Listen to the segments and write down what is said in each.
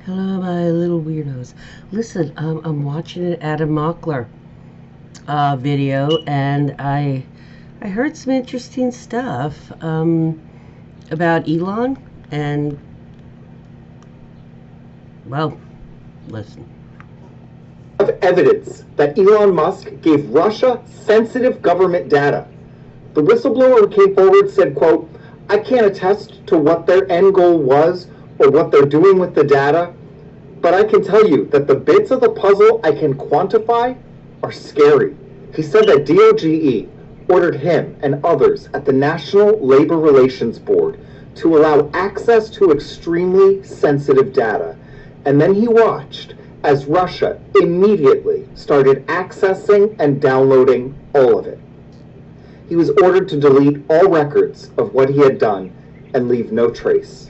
Hello, my little weirdos. Listen, I'm watching an Adam Mockler video, and I heard some interesting stuff about Elon, and well, listen. Of evidence that Elon Musk gave Russia sensitive government data. The whistleblower who came forward said, quote, "I can't attest to what their end goal was or what they're doing with the data, but I can tell you that the bits of the puzzle I can quantify are scary." He said that DOGE ordered him and others at the National Labor Relations Board to allow access to extremely sensitive data, and then he watched as Russia immediately started accessing and downloading all of it. He was ordered to delete all records of what he had done and leave no trace.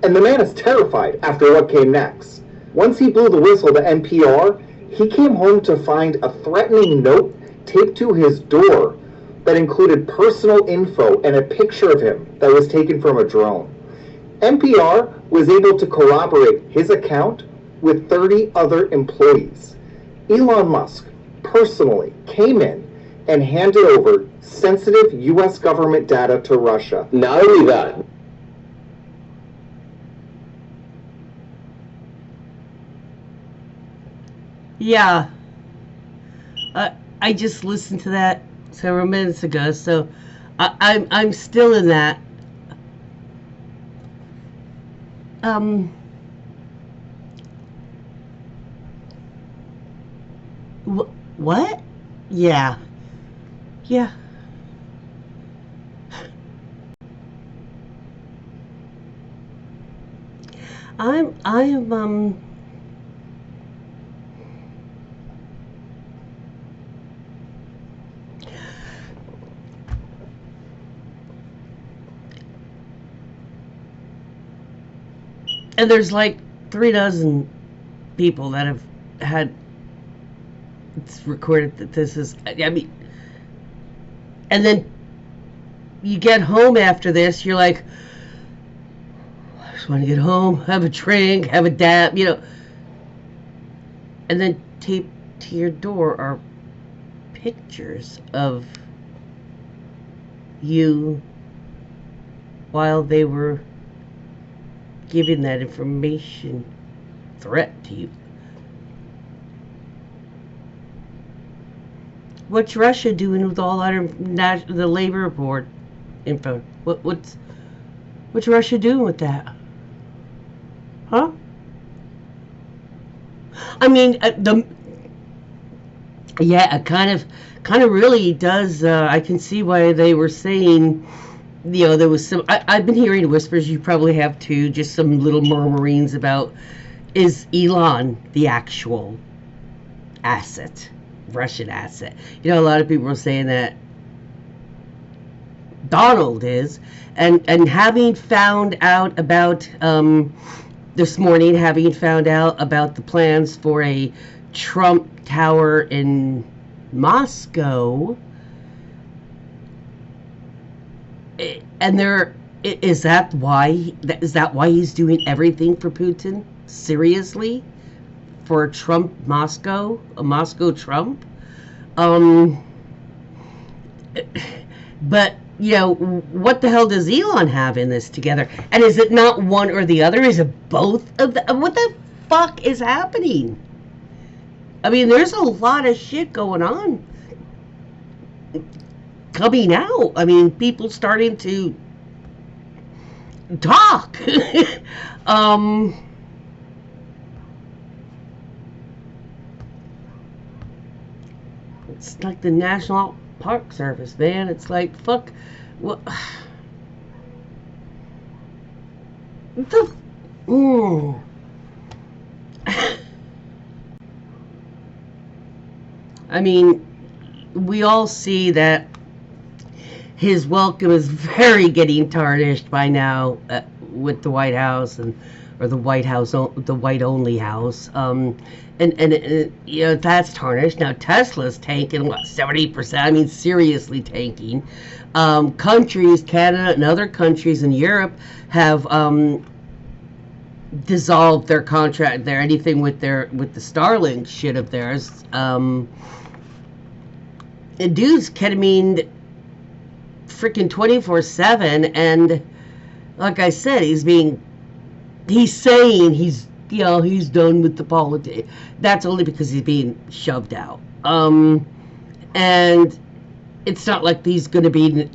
And the man is terrified after what came next. Once he blew the whistle to NPR, he came home to find a threatening note taped to his door that included personal info and a picture of him that was taken from a drone. NPR was able to corroborate his account with 30 other employees. Elon Musk personally came in and handed over sensitive U.S. government data to Russia. Not only that, Yeah, I just listened to that several minutes ago, so I'm still in that. Um, what? Yeah, yeah. I'm. And there's like 3 dozen people that have had it's recorded that this is. I mean, and then you get home after this, you're like, I just want to get home, have a drink, have a dab, and then taped to your door are pictures of you while they were giving that information threat to you. What's Russia doing with all our the labor board info? What's Russia doing with that? Huh? I mean, it kind of really does. I can see why they were saying, there was some. I've been hearing whispers. You probably have too. Just some little murmurings about, is Elon the actual asset, Russian asset? A lot of people are saying that Donald is, and having found out about this morning, having found out about the plans for a Trump Tower in Moscow, and is that why he's doing everything for Putin? Seriously, for Trump Moscow, a Moscow Trump? But what the hell does Elon have in this together? And is it not one or the other? Is it both of them? What the fuck is happening? I mean, there's a lot of shit going on coming out. I mean, people starting to talk. It's like the National Park Service, man. It's like, fuck. What the? Ooh. I mean, we all see that his welcome is very getting tarnished by now with the White House or the White House, the white only house. And that's tarnished. Now Tesla's tanking 70%. I mean, seriously tanking. Countries, Canada and other countries in Europe have dissolve their contract, their anything with the Starlink shit of theirs. And dude's ketamine freaking 24/7, and like I said, he's saying he's done with the politics. That's only because he's being shoved out. And it's not like he's going to be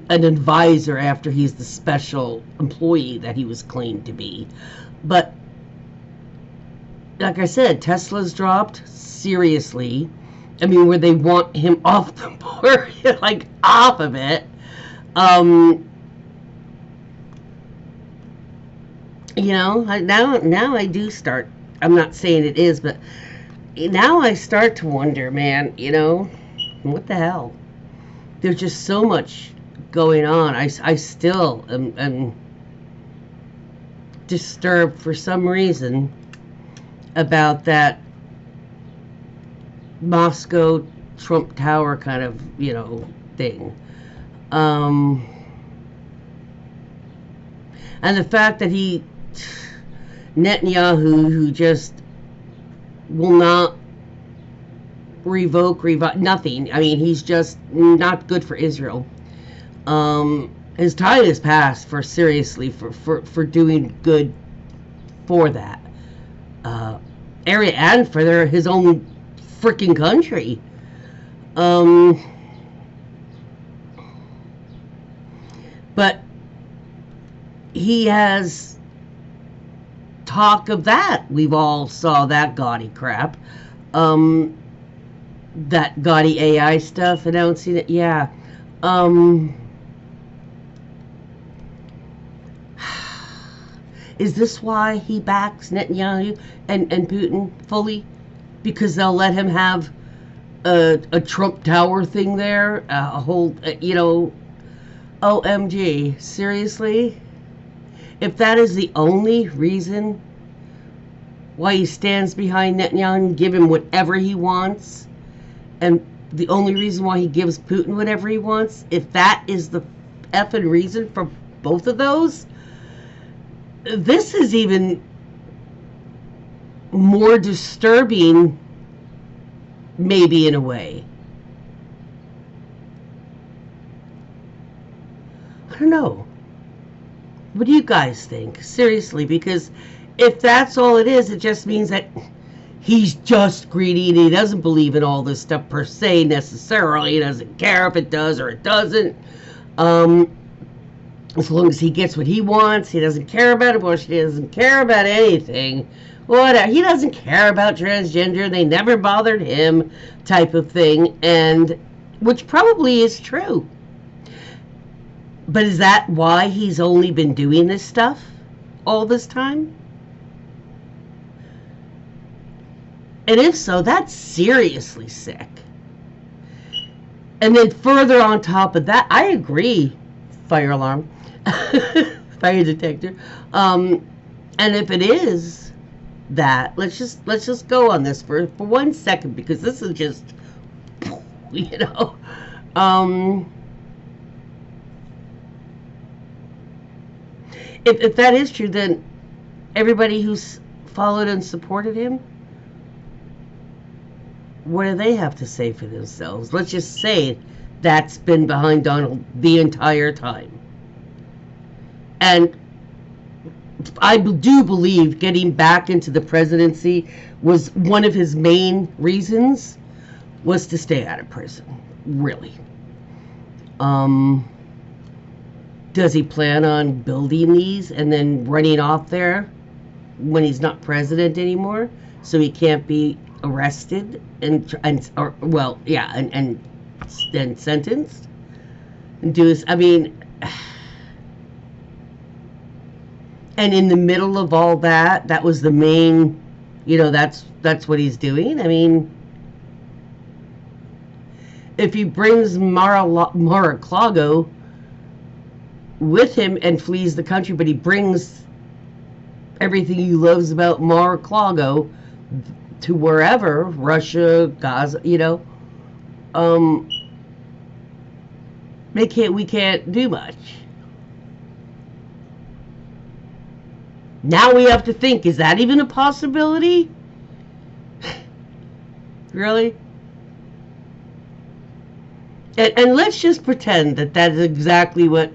an advisor after he's the special employee that he was claimed to be. But like I said, Tesla's dropped seriously. I mean, where they want him off the board, like off of it. Now I do start. I'm not saying it is, but now I start to wonder, man. What the hell? There's just so much going on. I still am disturbed for some reason about that Moscow Trump Tower kind of, thing. And the fact that Netanyahu, who just will not revoke nothing. I mean, he's just not good for Israel. His time has passed for doing good for that area and for his own freaking country. But he has talk of that. We've all saw that gaudy crap. That gaudy AI stuff, announcing it. Yeah. Is this why he backs Netanyahu and Putin fully? Because they'll let him have a Trump Tower thing there? A whole, OMG. Seriously? If that is the only reason why he stands behind Netanyahu and give him whatever he wants, and the only reason why he gives Putin whatever he wants, if that is the effing reason for both of those, this is even more disturbing, maybe, in a way. I don't know. What do you guys think? Seriously, because if that's all it is, it just means that he's just greedy and he doesn't believe in all this stuff per se necessarily. He doesn't care if it does or it doesn't. As long as he gets what he wants, he doesn't care about abortion, he doesn't care about anything. Whatever. He doesn't care about transgender, they never bothered him, type of thing, and which probably is true. But is that why he's only been doing this stuff all this time? And if so, that's seriously sick. And then further on top of that, I agree, fire alarm, fire detector. And if it is that, let's just go on this for 1 second, because this is just, if that is true, then everybody who's followed and supported him, what do they have to say for themselves? Let's just say that's been behind Donald the entire time. And I do believe getting back into the presidency was one of his main reasons, was to stay out of prison, really. Does he plan on building these and then running off there when he's not president anymore, so he can't be arrested and sentenced and do this? I mean, and in the middle of all that, that was the main, that's what he's doing. I mean, if he brings Mar-a-Lago with him and flees the country, but he brings everything he loves about Mar-a-Lago to wherever, Russia, Gaza, we can't do much. Now we have to think, is that even a possibility? Really? And let's just pretend that that is exactly what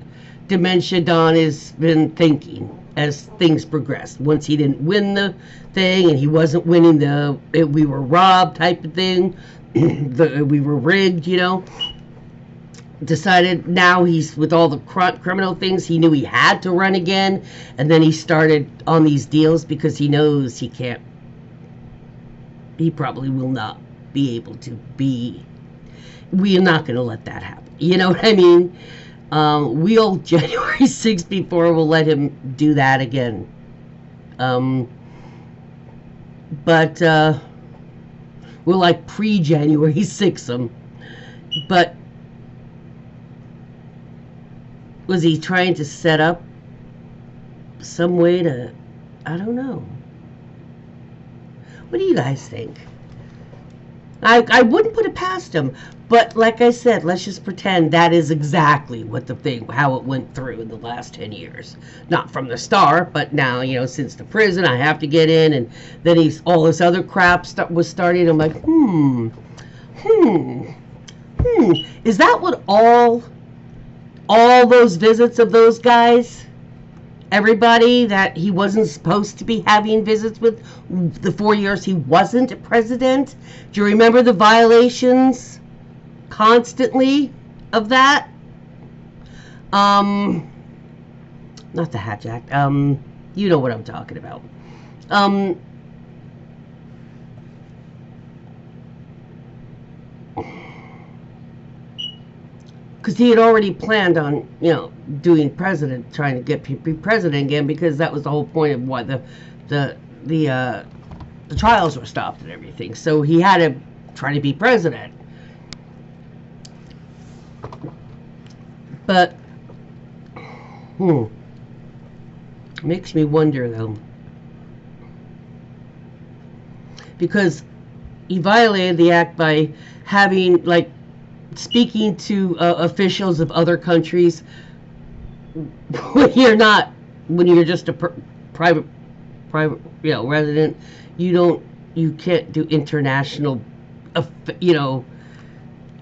Dementia Don has been thinking as things progressed. Once he didn't win the thing and he wasn't winning the we were robbed type of thing, we were rigged, you know. Decided now he's with all the criminal things, he knew he had to run again, and then he started on these deals because he knows he probably will not be able to be. We are not going to let that happen. You know what I mean? We'll January 6th before we'll let him do that again. But we'll like pre-January 6th him. But was he trying to set up some way to, I don't know. What do you guys think? I wouldn't put it past him, but like I said, let's just pretend that is exactly what how it went through in the last 10 years. Not from the start, but now, you know, since the prison, I have to get in, and then all this other crap was starting. I'm like, is that what all those visits of those guys, everybody that he wasn't supposed to be having visits with, the 4 years he wasn't a president? Do you remember the violations constantly of that? Not the Hatch Act. You know what I'm talking about. Because he had already planned on, you know, doing president, trying to get be president again, because that was the whole point of why the trials were stopped and everything. So he had to try to be president. But makes me wonder though, because he violated the act by having, like, speaking to officials of other countries when you're just a private, you know, resident. You can't do international, you know,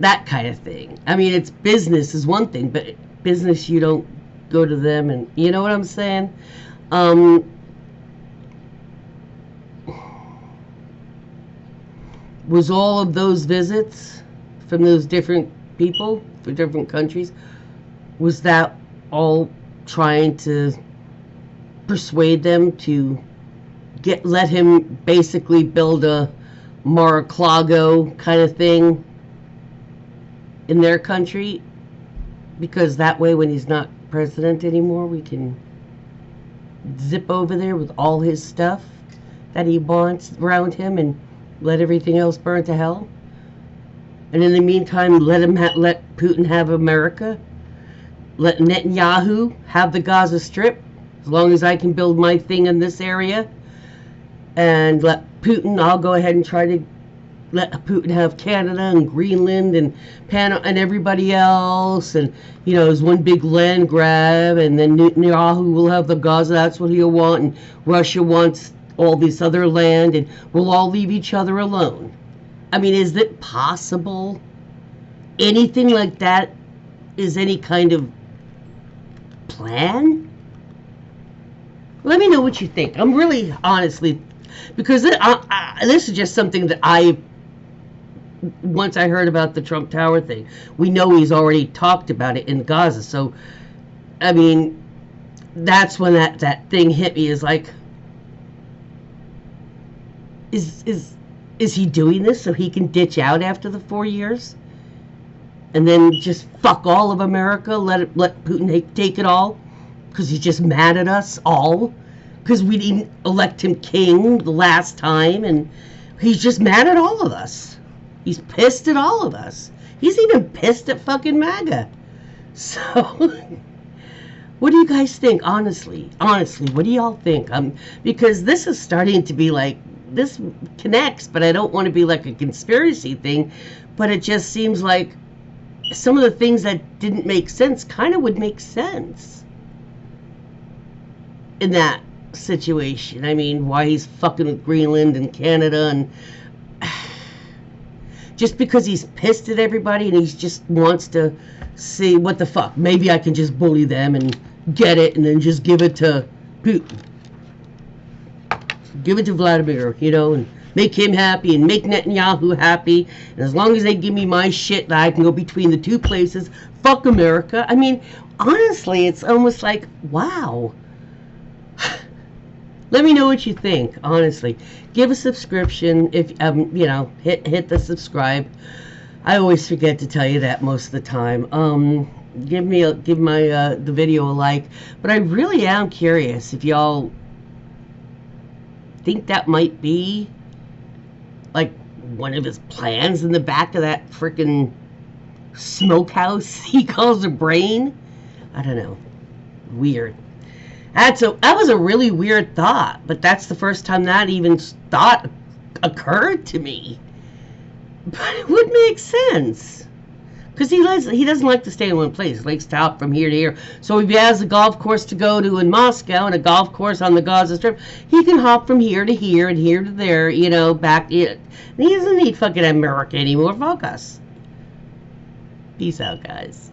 that kind of thing. I mean, it's business is one thing, but business, you don't go to them, and you know what I'm saying. Was all of those visits from those different people for different countries, was that all trying to persuade them to let him basically build a Mar-a-Lago kind of thing in their country? Because that way, when he's not president anymore, we can zip over there with all his stuff that he wants around him and let everything else burn to hell. And in the meantime, let Putin have America. Let Netanyahu have the Gaza Strip, as long as I can build my thing in this area. And let Putin, I'll go ahead and try to let Putin have Canada and Greenland and Panama and everybody else. And, you know, there's one big land grab. And then Netanyahu will have the Gaza, that's what he'll want. And Russia wants all this other land. And we'll all leave each other alone. I mean, is it possible? Anything like that is any kind of plan? Let me know what you think. I'm really, honestly, because this is just something that once I heard about the Trump Tower thing, we know he's already talked about it in Gaza. So, I mean, that's when that thing hit me, is like, is he doing this so he can ditch out after the 4 years? And then just fuck all of America, let Putin take it all? Because he's just mad at us all? Because we didn't elect him king the last time, and he's just mad at all of us. He's pissed at all of us. He's even pissed at fucking MAGA. So, what do you guys think? Honestly, what do y'all think? Because this is starting to be like, this connects, but I don't want to be like a conspiracy thing, but it just seems like some of the things that didn't make sense kind of would make sense in that situation. I mean, why he's fucking with Greenland and Canada, and just because he's pissed at everybody and he just wants to see what the fuck. Maybe I can just bully them and get it and then just give it to Putin. Give it to Vladimir, you know, and make him happy and make Netanyahu happy. And as long as they give me my shit that I can go between the two places, fuck America. I mean, honestly, it's almost like, wow. Let me know what you think, honestly. Give a subscription if, you know, hit the subscribe. I always forget to tell you that most of the time. Give my the video a like. But I really am curious if y'all think that might be like one of his plans in the back of that freaking smokehouse he calls a brain. I don't know. Weird. That was a really weird thought, but that's the first time that even thought occurred to me. But it would make sense. Because he doesn't like to stay in one place. He likes to hop from here to here. So if he has a golf course to go to in Moscow and a golf course on the Gaza Strip, he can hop from here to here and here to there, you know, back in. He doesn't need fucking America anymore. Fuck us. Peace out, guys.